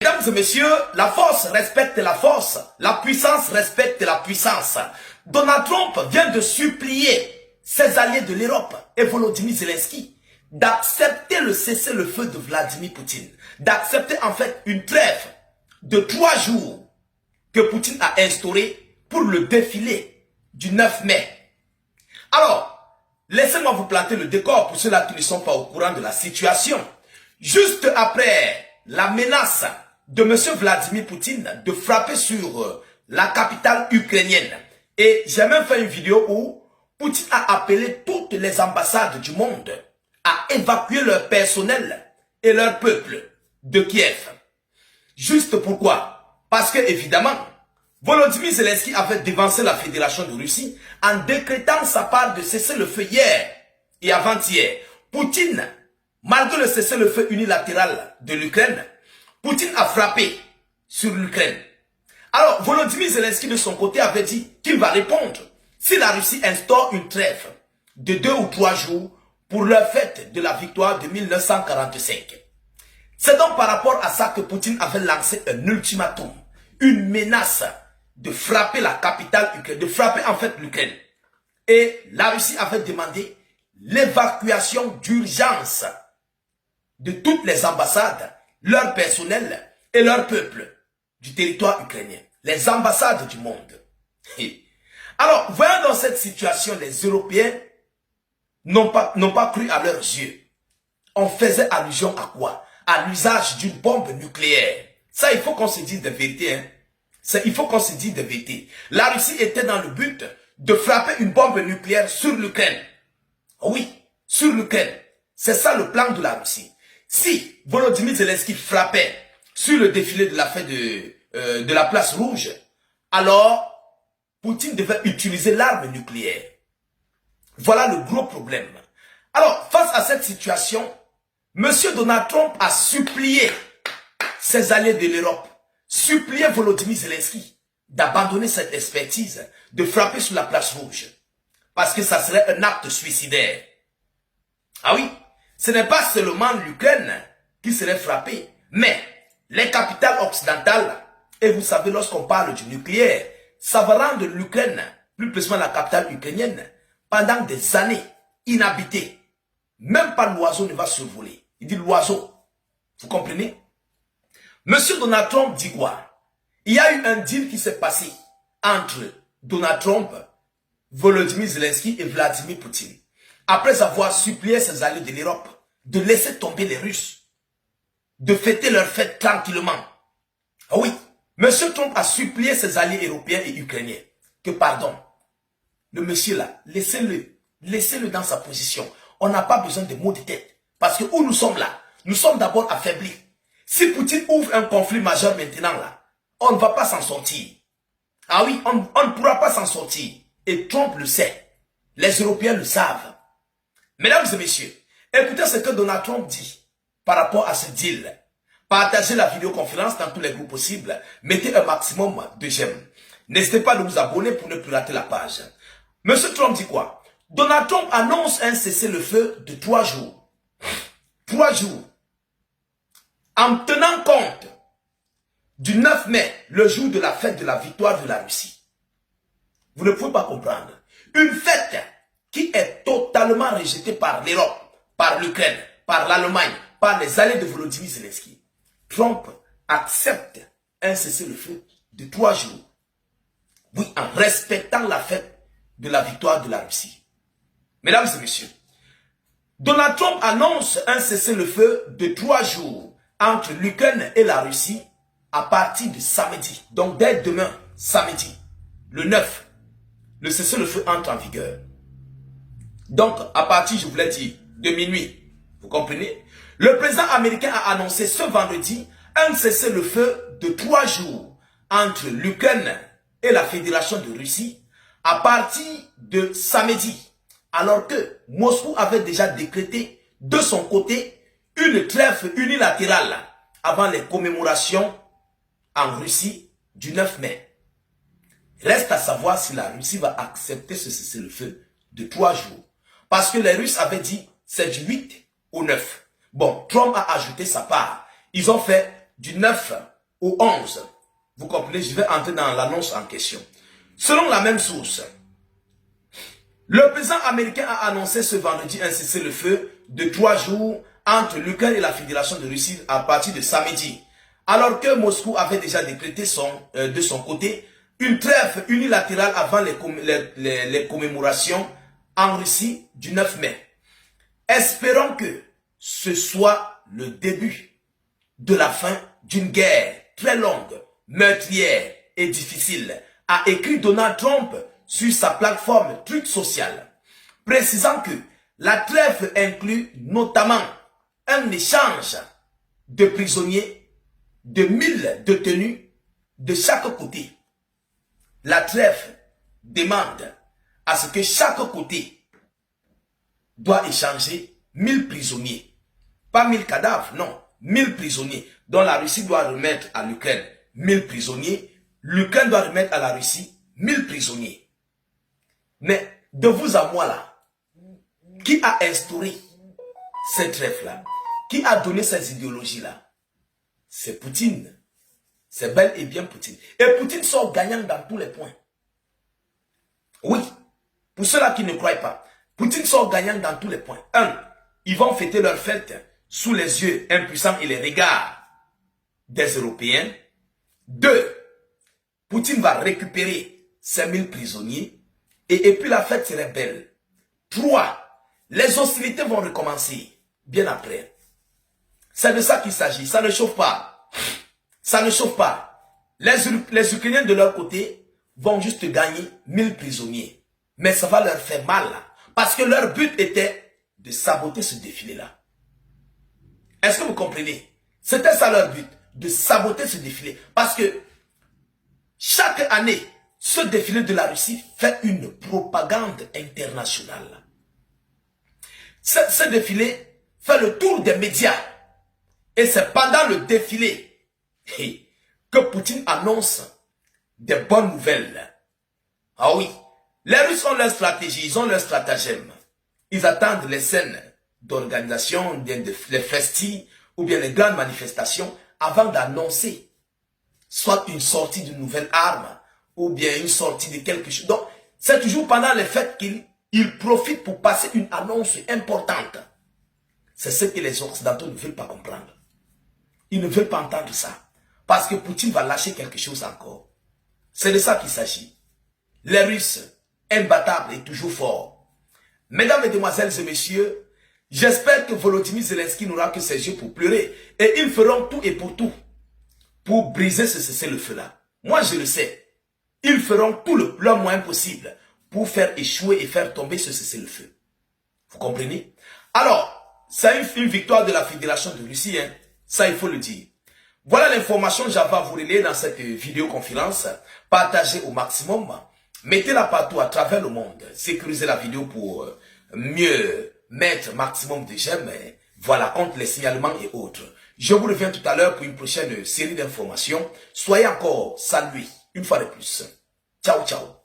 Mesdames et messieurs, la force respecte la force, la puissance respecte la puissance. Donald Trump vient de supplier ses alliés de l'Europe et Volodymyr Zelensky d'accepter le cessez-le-feu de Vladimir Poutine, d'accepter en fait une trêve de 3 jours que Poutine a instauré pour le défilé du 9 mai. Alors, laissez-moi vous planter le décor pour ceux-là qui ne sont pas au courant de la situation. Juste après la menace de M. Vladimir Poutine de frapper sur la capitale ukrainienne. Et j'ai même fait une vidéo où Poutine a appelé toutes les ambassades du monde à évacuer leur personnel et leur peuple de Kiev. Juste pourquoi? Parce que évidemment, Volodymyr Zelensky avait dévancé la Fédération de Russie en décrétant sa part de cessez-le-feu hier et avant-hier. Poutine, malgré le cessez-le-feu unilatéral de l'Ukraine, Poutine a frappé sur l'Ukraine. Alors, Volodymyr Zelensky de son côté avait dit qu'il va répondre si la Russie instaure une trêve de 2 ou 3 jours pour leur fête de la victoire de 1945. C'est donc par rapport à ça que Poutine avait lancé un ultimatum, une menace de frapper la capitale ukrainienne, de frapper en fait l'Ukraine. Et la Russie avait demandé l'évacuation d'urgence de toutes les ambassades, leur personnel et leur peuple du territoire ukrainien. Les ambassades du monde. Alors, voyant dans cette situation, les Européens n'ont pas cru à leurs yeux. On faisait allusion à quoi? À l'usage d'une bombe nucléaire. Ça, il faut qu'on se dise de vérité. Hein? Il faut qu'on se dise de vérité. La Russie était dans le but de frapper une bombe nucléaire sur l'Ukraine. Oui, sur l'Ukraine. C'est ça le plan de la Russie. Si Volodymyr Zelensky frappait sur le défilé de la fête de la place rouge, alors Poutine devait utiliser l'arme nucléaire. Voilà le gros problème. Alors, face à cette situation, M. Donald Trump a supplié ses alliés de l'Europe, supplié Volodymyr Zelensky d'abandonner cette expertise, de frapper sur la place rouge. Parce que ça serait un acte suicidaire. Ah oui, ce n'est pas seulement l'Ukraine qui serait frappée, mais les capitales occidentales, et vous savez, lorsqu'on parle du nucléaire, ça va rendre l'Ukraine, plus précisément la capitale ukrainienne, pendant des années inhabitée. Même pas l'oiseau ne va survoler. Il dit l'oiseau. Vous comprenez? Monsieur Donald Trump dit quoi? Il y a eu un deal qui s'est passé entre Donald Trump, Volodymyr Zelensky et Vladimir Poutine. Après avoir supplié ses alliés de l'Europe de laisser tomber les Russes, de fêter leur fête tranquillement. Ah oui, monsieur Trump a supplié ses alliés européens et ukrainiens que pardon, le monsieur là, laissez-le dans sa position. On n'a pas besoin de mots de tête. Parce que où nous sommes là, nous sommes d'abord affaiblis. Si Poutine ouvre un conflit majeur maintenant là, on ne va pas s'en sortir. Ah oui, on ne pourra pas s'en sortir. Et Trump le sait. Les Européens le savent. Mesdames et messieurs, écoutez ce que Donald Trump dit par rapport à ce deal. Partagez la vidéoconférence dans tous les groupes possibles. Mettez un maximum de j'aime. N'hésitez pas de vous abonner pour ne plus rater la page. Monsieur Trump dit quoi? Donald Trump annonce un cessez-le-feu de 3 jours. 3 jours. En tenant compte du 9 mai, le jour de la fête de la victoire de la Russie. Vous ne pouvez pas comprendre. Une fête qui est totalement rejetée par l'Europe, par l'Ukraine, par l'Allemagne, par les alliés de Volodymyr Zelensky. Trump accepte un cessez-le-feu de 3 jours. Oui, en respectant la fête de la victoire de la Russie. Mesdames et messieurs, Donald Trump annonce un cessez-le-feu de 3 jours entre l'Ukraine et la Russie à partir de samedi. Donc dès demain, samedi, le 9, le cessez-le-feu entre en vigueur. Donc à partir, je vous l'ai dit, de minuit, vous comprenez? Le président américain a annoncé ce vendredi un cessez-le-feu de 3 jours entre l'Ukraine et la Fédération de Russie à partir de samedi. Alors que Moscou avait déjà décrété de son côté une trêve unilatérale avant les commémorations en Russie du 9 mai. Reste à savoir si la Russie va accepter ce cessez-le-feu de 3 jours. Parce que les Russes avaient dit c'est du 8 au 9. Bon, Trump a ajouté sa part. Ils ont fait du 9 au 11. Vous comprenez, je vais entrer dans l'annonce en question. Selon la même source, le président américain a annoncé ce vendredi un cessez-le-feu de 3 jours entre l'Ukraine et la Fédération de Russie à partir de samedi. Alors que Moscou avait déjà décrété de son côté une trêve unilatérale avant les commémorations en Russie du 9 mai. Espérons que ce soit le début de la fin d'une guerre très longue, meurtrière et difficile, a écrit Donald Trump sur sa plateforme Truth Social, précisant que la trêve inclut notamment un échange de prisonniers de 1000 détenus de chaque côté. La trêve demande à ce que chaque côté doit échanger 1000 prisonniers. Pas 1000 cadavres, non. 1000 prisonniers dont la Russie doit remettre à l'Ukraine 1000 prisonniers. L'Ukraine doit remettre à la Russie 1000 prisonniers. Mais de vous à moi là, qui a instauré cette trêve-là? Qui a donné ces idéologies-là? C'est Poutine. C'est bel et bien Poutine. Et Poutine sort gagnant dans tous les points. Oui, pour ceux-là qui ne croient pas, Poutine sort gagnant dans tous les points. 1. Ils vont fêter leur fête sous les yeux impuissants et les regards des Européens. 2. Poutine va récupérer ses 1000 prisonniers. Et puis la fête serait belle. 3. Les hostilités vont recommencer bien après. C'est de ça qu'il s'agit. Ça ne chauffe pas. Ça ne chauffe pas. Les Ukrainiens de leur côté vont juste gagner 1000 prisonniers. Mais ça va leur faire mal. Parce que leur but était de saboter ce défilé-là. Est-ce que vous comprenez? C'était ça leur but. De saboter ce défilé. Parce que chaque année, ce défilé de la Russie fait une propagande internationale. Ce défilé fait le tour des médias. Et c'est pendant le défilé que Poutine annonce des bonnes nouvelles. Ah oui, les Russes ont leur stratégie, ils ont leur stratagème. Ils attendent les scènes d'organisation, les festis ou bien les grandes manifestations avant d'annoncer soit une sortie d'une nouvelle arme ou bien une sortie de quelque chose. Donc, c'est toujours pendant les fêtes qu'ils profitent pour passer une annonce importante. C'est ce que les Occidentaux ne veulent pas comprendre. Ils ne veulent pas entendre ça. Parce que Poutine va lâcher quelque chose encore. C'est de ça qu'il s'agit. Les Russes, imbattables et toujours forts. Mesdames, Mesdemoiselles et Messieurs, j'espère que Volodymyr Zelensky n'aura que ses yeux pour pleurer. Et ils feront tout et pour tout pour briser ce cessez-le-feu-là. Moi, je le sais. Ils feront tout leur moyen possible pour faire échouer et faire tomber ce cessez-le-feu. Vous comprenez? Alors, c'est une victoire de la Fédération de Russie, hein? Ça, il faut le dire. Voilà l'information que j'avais à vous relayer dans cette vidéoconférence. Partagez au maximum. Mettez-la partout à travers le monde. Sécurisez la vidéo pour mieux mettre maximum de j'aime. Voilà, contre les signalements et autres. Je vous reviens tout à l'heure pour une prochaine série d'informations. Soyez encore salués une fois de plus. Ciao, ciao.